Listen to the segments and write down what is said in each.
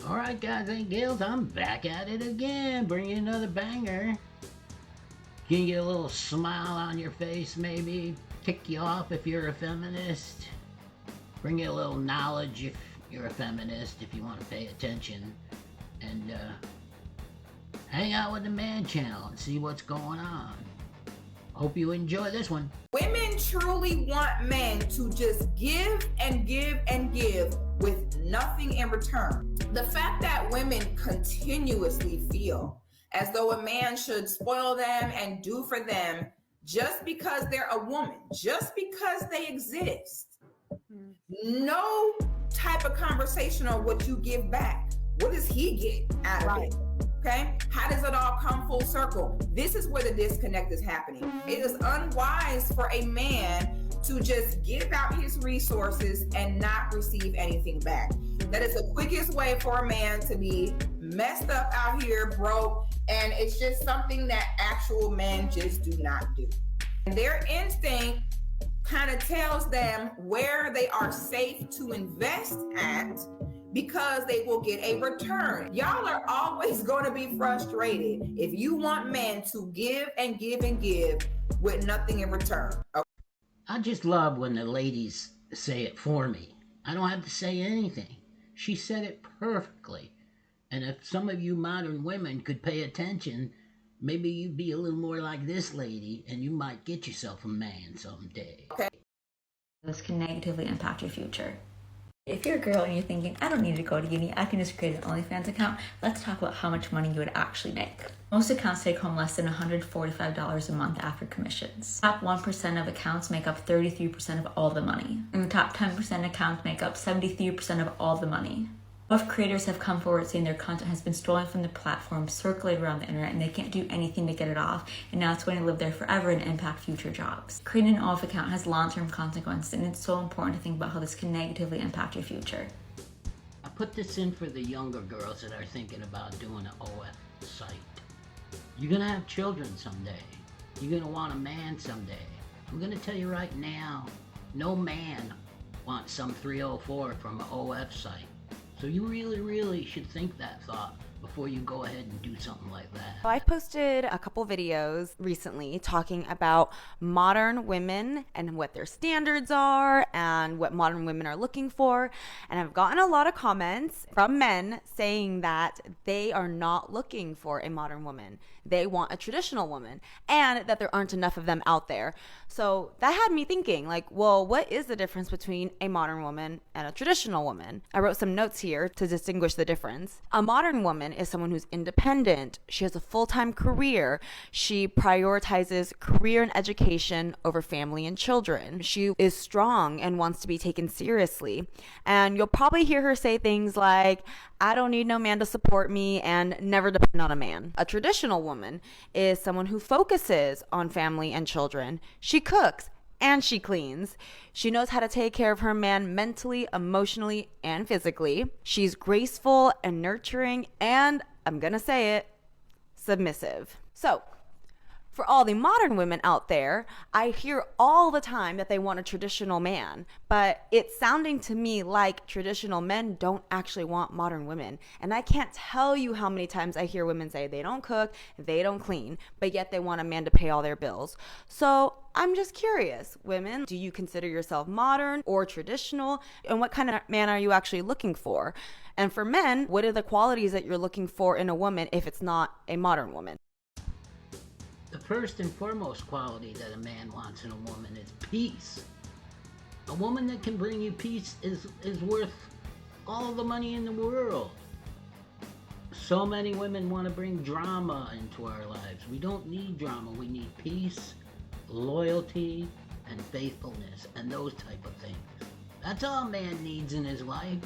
Alright guys and gals, I'm back at it again, bringing another banger. Can you get a little smile on your face maybe? Tick you off if you're a feminist? Bring you a little knowledge if you're a feminist, if you want to pay attention. And hang out with the Man Channel and see what's going on. Hope you enjoy this one. Women truly want men to just give and give and give with nothing in return. The fact that women continuously feel as though a man should spoil them and do for them just because they're a woman, just because they exist. No type of conversation on what you give back. What does he get out of it? Okay, how does it all come full circle? This is where the disconnect is happening. It is unwise for a man to just give out his resources and not receive anything back. That is the quickest way for a man to be messed up out here, broke, and it's just something that actual men just do not do. And their instinct kind of tells them where they are safe to invest at, because they will get a return. Y'all are always going to be frustrated if you want men to give and give and give with nothing in return. Okay? I just love when the ladies say it for me. I don't have to say anything. She said it perfectly. And if some of you modern women could pay attention, maybe you'd be a little more like this lady and you might get yourself a man someday. Okay. This can negatively impact your future. If you're a girl and you're thinking, I don't need to go to uni, I can just create an OnlyFans account, let's talk about how much money you would actually make. Most accounts take home less than $145 a month after commissions. Top 1% of accounts make up 33% of all the money. And the top 10% accounts make up 73% of all the money. Both creators have come forward saying their content has been stolen from the platform, circulated around the internet, and they can't do anything to get it off, and now it's going to live there forever and impact future jobs. Creating an OF account has long-term consequences, and it's so important to think about how this can negatively impact your future. I put this in for the younger girls that are thinking about doing an OF site. You're gonna have children someday. You're gonna want a man someday. I'm gonna tell you right now, no man wants some 304 from an OF site. So you really should think that thought before you go ahead and do something like that. So I posted a couple videos recently talking about modern women and what their standards are and what modern women are looking for. And I've gotten a lot of comments from men saying that they are not looking for a modern woman. They want a traditional woman, and that there aren't enough of them out there. So that had me thinking, like, well, what is the difference between a modern woman and a traditional woman? I wrote some notes here to distinguish the difference. A modern woman is someone who's independent. She has a full-time career. She prioritizes career and education over family and children. She is strong and wants to be taken seriously. And you'll probably hear her say things like, I don't need no man to support me, and never depend on a man. A traditional woman is someone who focuses on family and children. She cooks and she cleans. She knows how to take care of her man mentally, emotionally, and physically. She's graceful and nurturing, and I'm gonna say it, submissive. So, for all the modern women out there, I hear all the time that they want a traditional man, but it's sounding to me like traditional men don't actually want modern women. And I can't tell you how many times I hear women say they don't cook, they don't clean, but yet they want a man to pay all their bills. So I'm just curious, women, do you consider yourself modern or traditional? And what kind of man are you actually looking for? And for men, what are the qualities that you're looking for in a woman if it's not a modern woman? The first and foremost quality that a man wants in a woman is peace. A woman that can bring you peace is worth all the money in the world. So many women want to bring drama into our lives. We don't need drama. We need peace, loyalty, and faithfulness, and those type of things. That's all a man needs in his life.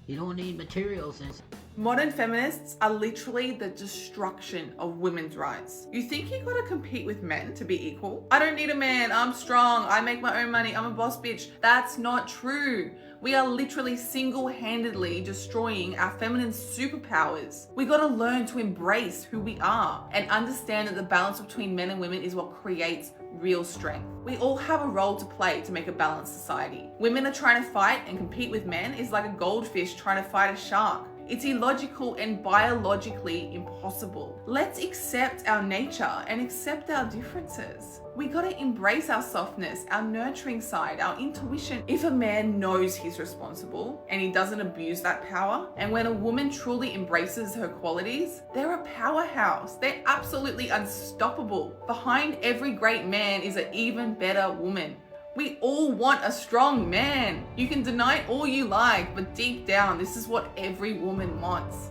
You don't need material things. Modern feminists are literally the destruction of women's rights. You think you gotta compete with men to be equal? I don't need a man, I'm strong, I make my own money, I'm a boss bitch. That's not true. We are literally single-handedly destroying our feminine superpowers. We gotta learn to embrace who we are and understand that the balance between men and women is what creates real strength. We all have a role to play to make a balanced society. Women are trying to fight and compete with men is like a goldfish trying to fight a shark. It's illogical and biologically impossible. Let's accept our nature and accept our differences. We gotta embrace our softness, our nurturing side, our intuition. If a man knows he's responsible and he doesn't abuse that power, and when a woman truly embraces her qualities, they're a powerhouse. They're absolutely unstoppable. Behind every great man is an even better woman. We all want a strong man. You can deny it all you like, but deep down, this is what every woman wants.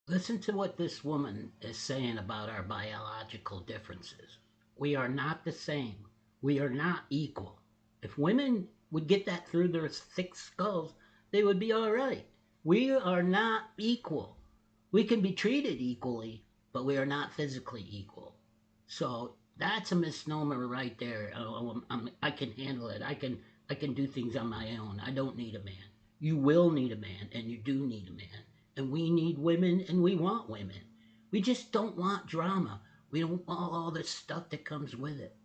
Listen to what this woman is saying about our biological differences. We are not the same. We are not equal. If women would get that through their thick skulls, they would be all right. We are not equal. We can be treated equally, but we are not physically equal. So that's a misnomer right there. I can handle it. I can do things on my own. I don't need a man. You will need a man, and you do need a man. And we need women, and we want women. We just don't want drama. We don't want all this stuff that comes with it.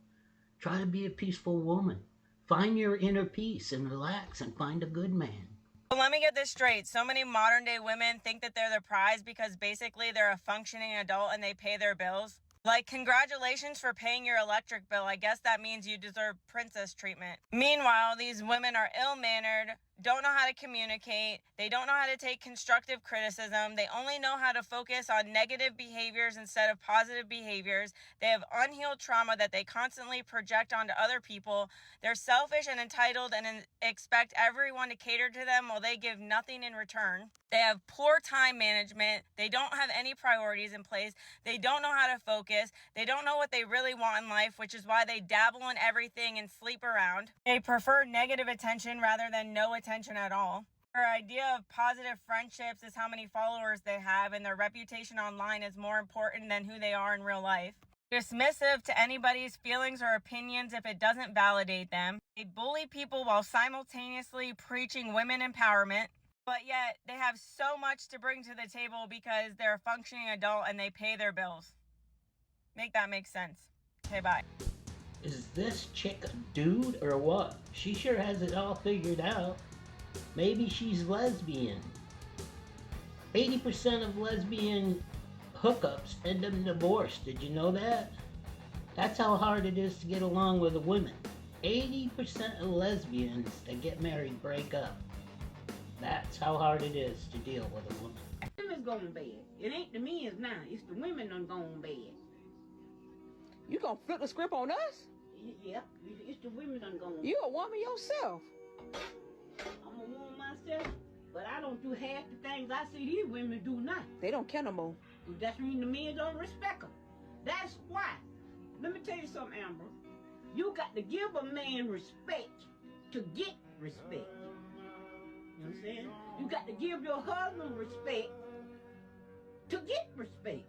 Try to be a peaceful woman. Find your inner peace and relax and find a good man. Well, let me get this straight. So many modern day women think that they're the prize because basically they're a functioning adult and they pay their bills. Like, congratulations for paying your electric bill. I guess that means you deserve princess treatment. Meanwhile, these women are ill-mannered, don't know how to communicate, they don't know how to take constructive criticism, they only know how to focus on negative behaviors instead of positive behaviors, they have unhealed trauma that they constantly project onto other people, they're selfish and entitled and expect everyone to cater to them while they give nothing in return. They have poor time management, they don't have any priorities in place, they don't know how to focus, they don't know what they really want in life, which is why they dabble in everything and sleep around. They prefer negative attention rather than no attention at all. Their idea of positive friendships is how many followers they have, and their reputation online is more important than who they are in real life. Dismissive to anybody's feelings or opinions if it doesn't validate them. They bully people while simultaneously preaching women empowerment. But yet, they have so much to bring to the table because they're a functioning adult and they pay their bills. Make that make sense. Okay, bye. Is this chick a dude or what? She sure has it all figured out. Maybe she's lesbian. 80% of lesbian hookups end up in divorce. Did you know that? That's how hard it is to get along with a woman. 80% of lesbians that get married break up. That's how hard it is to deal with a woman. Women's going bad. It ain't the men's now. It's the women done gone bad. You gonna flip the script on us? Yep, it's the women done gone. You a woman yourself. I'm a woman myself, but I don't do half the things I see these women do now. They don't care no more. That's mean the men don't respect them. That's why. Let me tell you something, Amber. You got to give a man respect to get respect. You know what I'm saying? You got to give your husband respect to get respect.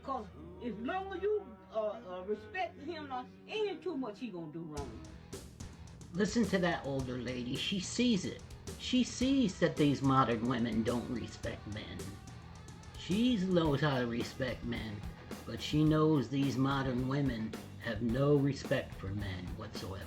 Because as long as you respect him, ain't too much he gonna do wrong. Listen to that older lady. She sees it. She sees that these modern women don't respect men. She knows how to respect men, but she knows these modern women have no respect for men whatsoever.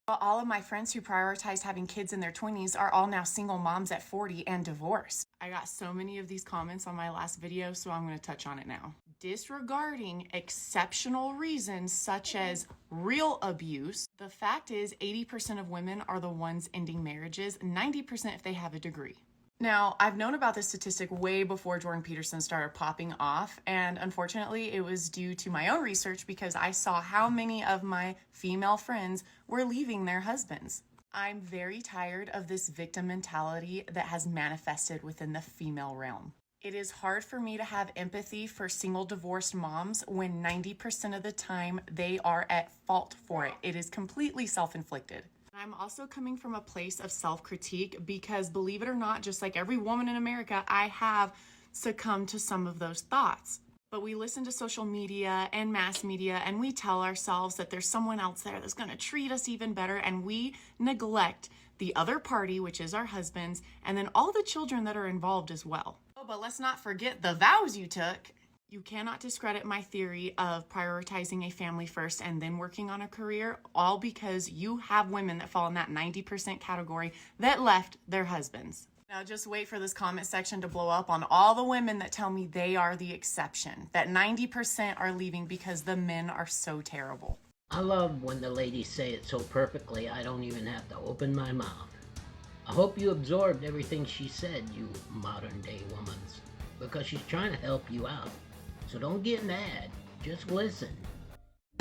All of my friends who prioritized having kids in their 20s are all now single moms at 40 and divorced. I got so many of these comments on my last video, so I'm going to touch on it now. Disregarding exceptional reasons such as real abuse, the fact is 80% of women are the ones ending marriages, 90% if they have a degree. Now, I've known about this statistic way before Jordan Peterson started popping off, and unfortunately it was due to my own research because I saw how many of my female friends were leaving their husbands. I'm very tired of this victim mentality that has manifested within the female realm. It is hard for me to have empathy for single divorced moms when 90% of the time they are at fault for it. It is completely self-inflicted. I'm also coming from a place of self-critique because, believe it or not, just like every woman in America, I have succumbed to some of those thoughts. But we listen to social media and mass media and we tell ourselves that there's someone else there that's going to treat us even better, and we neglect the other party, which is our husbands, and then all the children that are involved as well. Oh, but let's not forget the vows you took. You cannot discredit my theory of prioritizing a family first and then working on a career, all because you have women that fall in that 90% category that left their husbands. Now just wait for this comment section to blow up on all the women that tell me they are the exception, that 90% are leaving because the men are so terrible. I love when the ladies say it so perfectly I don't even have to open my mouth. I hope you absorbed everything she said, you modern day womans, because she's trying to help you out. So don't get mad, just listen.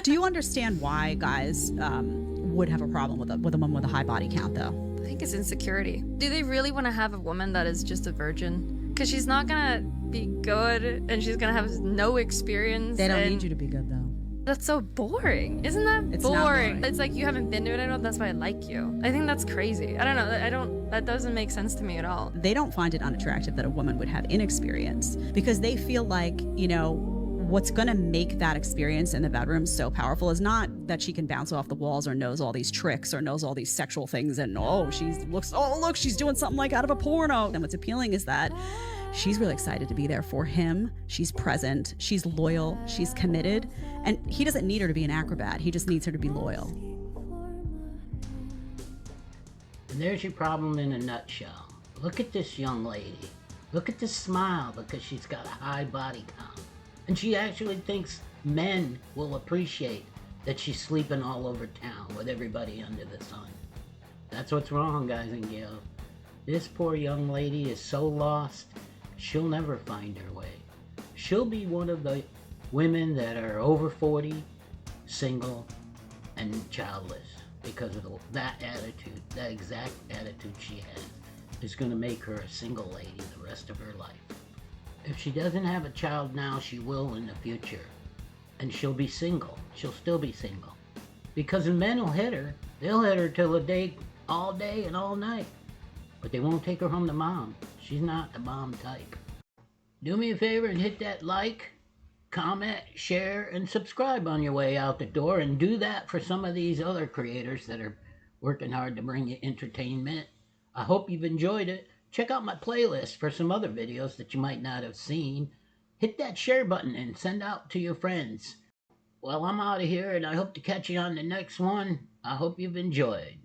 Do you understand why guys would have a problem with a woman with a high body count, though? I think it's insecurity. Do they really want to have a woman that is just a virgin? Because she's not gonna be good and she's gonna have no experience. They don't need you to be good, though. That's so boring. Isn't that It's not boring. It's like you haven't been to it enough, that's why I like you. I think that's crazy. I don't know. That doesn't make sense to me at all. They don't find it unattractive that a woman would have inexperience because they feel like, what's going to make that experience in the bedroom so powerful is not that she can bounce off the walls or knows all these tricks or knows all these sexual things and look, she's doing something like out of a porno. And what's appealing is that she's really excited to be there for him. She's present, she's loyal, she's committed, and he doesn't need her to be an acrobat. He just needs her to be loyal. And there's your problem in a nutshell. Look at this young lady. Look at this smile because she's got a high body count. And she actually thinks men will appreciate that she's sleeping all over town with everybody under the sun. That's what's wrong, guys and gals. This poor young lady is so lost, she'll never find her way. She'll be one of the women that are over 40, single, and childless because of that attitude, that exact attitude she has is going to make her a single lady the rest of her life. If she doesn't have a child now, she will in the future. And she'll be single. She'll still be single. Because the men will hit her. They'll hit her till the day, all day and all night. But they won't take her home to mom. She's not the mom type. Do me a favor and hit that like, comment, share, and subscribe on your way out the door. And do that for some of these other creators that are working hard to bring you entertainment. I hope you've enjoyed it. Check out my playlist for some other videos that you might not have seen. Hit that share button and send out to your friends. Well, I'm out of here and I hope to catch you on the next one. I hope you've enjoyed.